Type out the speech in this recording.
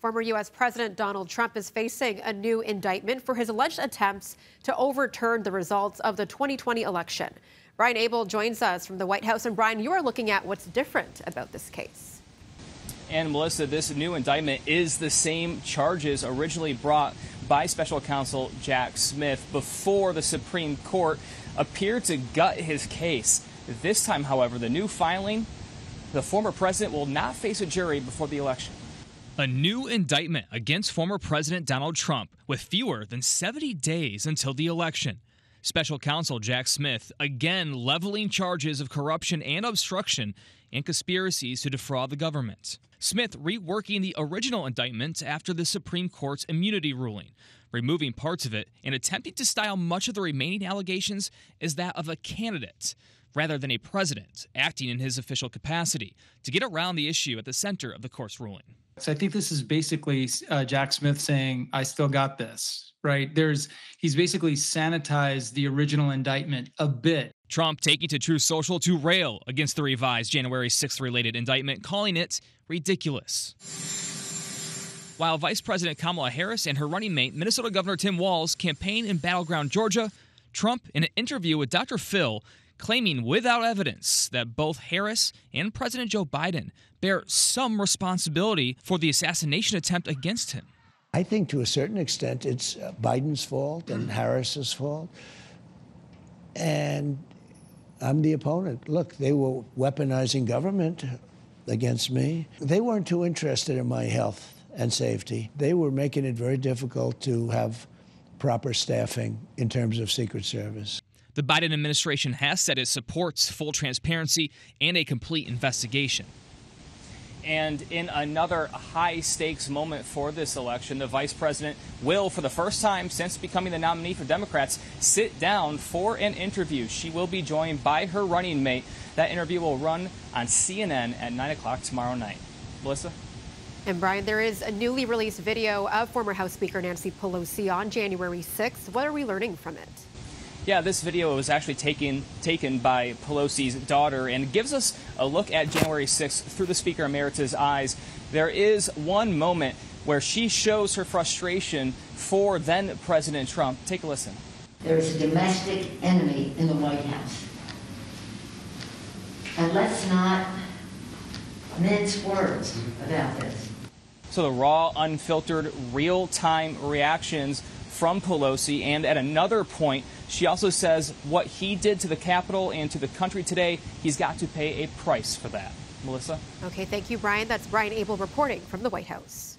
Former U.S. President Donald Trump is facing a new indictment for his alleged attempts to overturn the results of the 2020 election. Brian Abel joins us from the White House. And Brian, you are looking at what's different about this case. And Melissa, this new indictment is the same charges originally brought by special counsel Jack Smith before the Supreme Court appeared to gut his case. This time, however, the new filing, the former president will not face a jury before the election. A new indictment against former President Donald Trump with fewer than 70 days until the election. Special counsel Jack Smith again leveling charges of corruption and obstruction and conspiracies to defraud the government. Smith reworking the original indictment after the Supreme Court's immunity ruling, removing parts of it and attempting to style much of the remaining allegations as that of a candidate rather than a president acting in his official capacity to get around the issue at the center of the court's ruling. So I think this is basically Jack Smith saying, I still got this, right? He's basically sanitized the original indictment a bit. Trump taking to Truth Social to rail against the revised January 6th related indictment, calling it ridiculous. While Vice President Kamala Harris and her running mate, Minnesota Governor Tim Walz, campaign in battleground Georgia, Trump, in an interview with Dr. Phil, claiming without evidence that both Harris and President Joe Biden bear some responsibility for the assassination attempt against him. I think to a certain extent it's Biden's fault and Harris's fault. And I'm the opponent. Look, they were weaponizing government against me. They weren't too interested in my health and safety. They were making it very difficult to have proper staffing in terms of Secret Service. The Biden administration has said it supports full transparency and a complete investigation. And in another high-stakes moment for this election, the vice president will, for the first time since becoming the nominee for Democrats, sit down for an interview. She will be joined by her running mate. That interview will run on CNN at 9 o'clock tomorrow night. Melissa? And Brian, there is a newly released video of former House Speaker Nancy Pelosi on January 6th. What are we learning from it? Yeah, this video was actually taken by Pelosi's daughter and gives us a look at January 6th through the Speaker Emeritus' eyes. There is one moment where she shows her frustration for then President Trump. Take a listen. There's a domestic enemy in the White House. And let's not mince words about this. So the raw, unfiltered, real-time reactions from Pelosi, and at another point, she also says what he did to the Capitol and to the country today, he's got to pay a price for that. Melissa? Okay, thank you, Brian. That's Brian Abel reporting from the White House.